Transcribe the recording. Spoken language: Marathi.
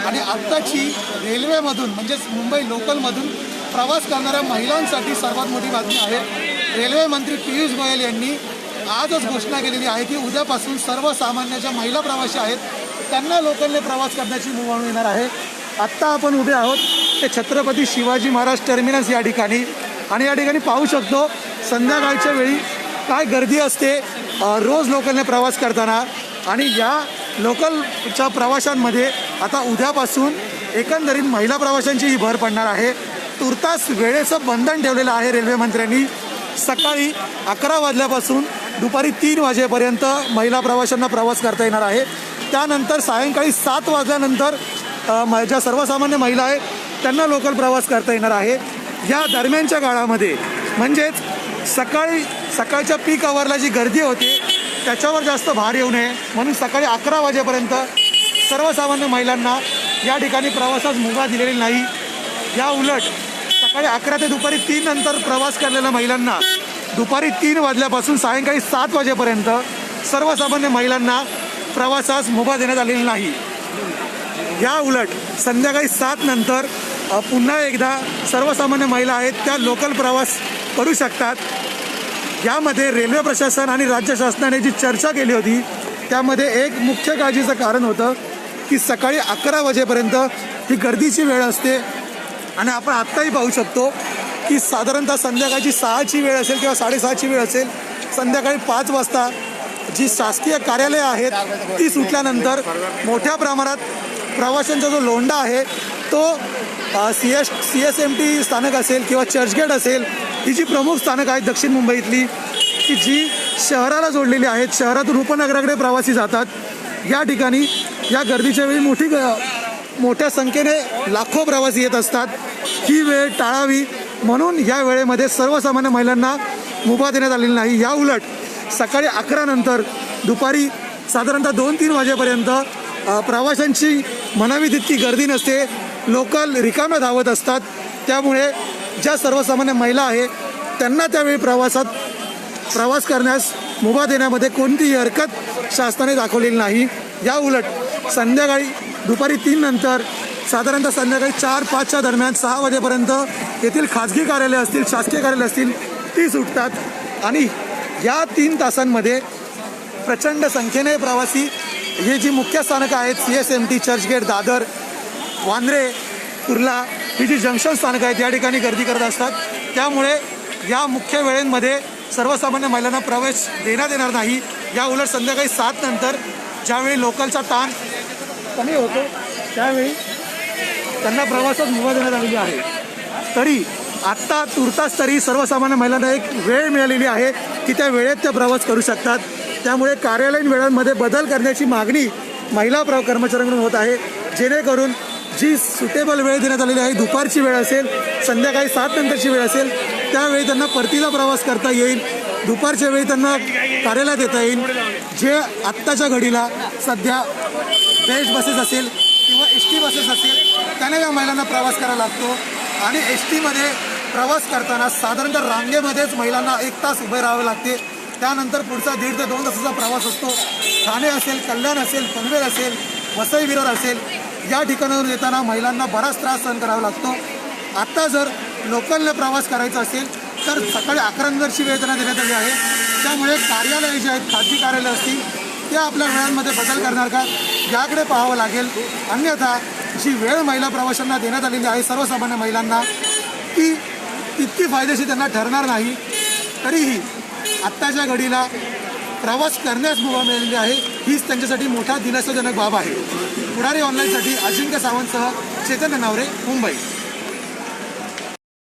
आणि आत्ताची रेल्वेमधून म्हणजेच मुंबई लोकलमधून प्रवास करणाऱ्या महिलांसाठी सर्वात मोठी बातमी आहे। रेल्वे मंत्री पियुष गोयल यांनी आजच घोषणा केलेली आहे की उद्यापासून सर्वसामान्य ज्या महिला प्रवासी आहेत त्यांना लोकलने प्रवास करण्याची मुभा येणार आहे। आत्ता आपण उभे आहोत ते छत्रपती शिवाजी महाराज टर्मिनस या ठिकाणी आणि या ठिकाणी पाहू शकतो संध्याकाळच्या वेळी काय गर्दी असते रोज लोकलने प्रवास करताना। आणि या लोकलच्या प्रवाशांमध्ये आता उद्यापासून एकंदरीत महिला प्रवाशांची भर पडणार आहे। तुर्तास वेळेचं बंधन ठेवलेलं आहे रेल्वे मंत्र्यांनी। सकाळी 11 वाजल्यापासून दुपारी 3 वाजेपर्यंत महिला प्रवाशांना प्रवास करता येणार आहे। त्यानंतर सायंकाळी 7 वाजल्यानंतर ज्या सर्वसामान्य महिला आहेत त्यांना लोकल प्रवास करता येणार आहे। या दरम्यानच्या काळामध्ये म्हणजेच सकाळच्या पीक आवरला जी गर्दी होते त्याच्यावर जास्त भार येऊ नये म्हणून सकाळी 11 वाजेपर्यंत सर्वसामान्य महिलांना या ठिकाणी प्रवासास मुभा दिलेली नाही। या उलट सकाळी 11 ते दुपारी 3 नंतर प्रवास करलेल्या महिलांना दुपारी 3 वाजल्यापासून सायंकाळी 7 वाजेपर्यंत सर्वसामान्य महिलांना प्रवासास मुभा देण्यात आलेली नाही। या उलट संध्याकाळी 7 नंतर पुन्हा एकदा सर्वसामान्य महिला आहेत त्या लोकल प्रवास करू शकतात। यामध्ये रेल्वे प्रशासन आणि राज्य शासनाने जी चर्चा केली होती त्यामध्ये एक मुख्य काळजीचं कारण होतं की सकाळी 11 वाजेपर्यंत ही गर्दीची वेळ असते आणि आपण आत्ताही पाहू शकतो की साधारणतः संध्याकाळची 6ची वेळ असेल किंवा 6:30ची वेळ असेल। संध्याकाळी 5 वाजता जी शासकीय कार्यालय आहेत ती सुटल्यानंतर मोठ्या प्रमाणात प्रवाशांचा जो लोंढा आहे तो CSMT स्थानक असेल किंवा चर्चगेट असेल ही जी प्रमुख स्थानक आहेत दक्षिण मुंबईतली की जी शहराला जोडलेली आहेत, शहरातून उपनगराकडे प्रवासी जातात, या ठिकाणी या गर्दीच्या वेळी मोठ्या संख्येने लाखो प्रवासी येत असतात। ही वेळ टाळावी म्हणून या वेळेमध्ये सर्वसामान्य महिलांना मुभा देण्यात आलेली नाही। या उलट सकाळी 11 नंतर दुपारी साधारणतः 2-3 वाजेपर्यंत प्रवाशांची म्हणावी तितकी गर्दी नसते, लोकल रिकाम्या धावत असतात। त्यामुळे ज्या सर्वसामान्य महिला आहे त्यांना त्यावेळी प्रवास करण्यास मुभा देण्यामध्ये कोणतीही हरकत शासनाने दाखवलेली नाही। या उलट संध्याकाळी दुपारी 3 नंतर साधारणतः संध्याकाळी 4-5च्या दरम्यान 6 वाजेपर्यंत येथील खाजगी कार्यालय असतील, शासकीय कार्यालय असतील ती सुटतात आणि या 3 तासांमध्ये प्रचंड संख्येने प्रवासी हे जी मुख्य स्थानकं आहेत CSMT, चर्चगेट, दादर, वांद्रे, कुर्ला ही जी जंक्शन स्थानकं आहेत या ठिकाणी गर्दी करत असतात। त्यामुळे या मुख्य वेळेमध्ये सर्वसामान्य महिलांना प्रवेश देण्यात येणार नाही। या उलट संध्याकाळी 7 नंतर ज्यावेळी लोकलचा ताण कमी होतो त्यावेळी त्यांना प्रवासात मुभा देण्यात आलेली आहे। तरी आत्ता तुर्तास तरी सर्वसामान्य महिलांना एक वेळ मिळालेली आहे की त्या वेळेत त्या प्रवास करू शकतात। त्यामुळे कार्यालयीन वेळांमध्ये बदल करण्याची मागणी महिला कर्मचाऱ्यांकडून होत आहे, जेणेकरून जी सुटेबल वेळ देण्यात आलेली आहे, दुपारची वेळ असेल, संध्याकाळी 7 नंतरची वेळ असेल, त्यावेळी त्यांना परतीचा प्रवास करता येईल। दुपारच्या वेळी त्यांना कार्यालयात येता येईल। जे आत्ताच्या घडीला सध्या बेस्ट बसेस असेल किंवा ST बसेस असेल त्याने या महिलांना प्रवास करायला लागतो आणि STमध्ये प्रवास करताना साधारणतः रांगेमध्येच महिलांना 1 तास उभे राहावे लागते। त्यानंतर पुढचा 1.5 ते 2 तासाचा प्रवास असतो। ठाणे असेल, कल्याण असेल, पनवेल असेल, वसई विरार असेल या ठिकाणावर येताना महिलांना बराच त्रास सहन करावा लागतो। आत्ता जर लोकलने प्रवास करायचा असेल तर सकाळी 11 नंतरची वेळ त्यांना देण्यात आली आहे। त्यामुळे कार्यालय जे आहेत, खाजगी कार्यालय असतील ते आपल्या वेळांमध्ये बदल करणार का याकडे पाहावं लागेल। अन्यथा जी वेळ महिला प्रवाशांना देण्यात आलेली आहे सर्वसामान्य महिलांना ती तितकी फायदेशीर त्यांना ठरणार नाही। तरीही आत्ताच्या घडीला प्रवास करण्यास मुभा मिळालेली आहे, हीच त्यांच्यासाठी मोठा दिलासाजनक बाब आहे। पुढारी ऑनलाईनसाठी अजिंक्य सावंतसह चेतन नावरे, मुंबई।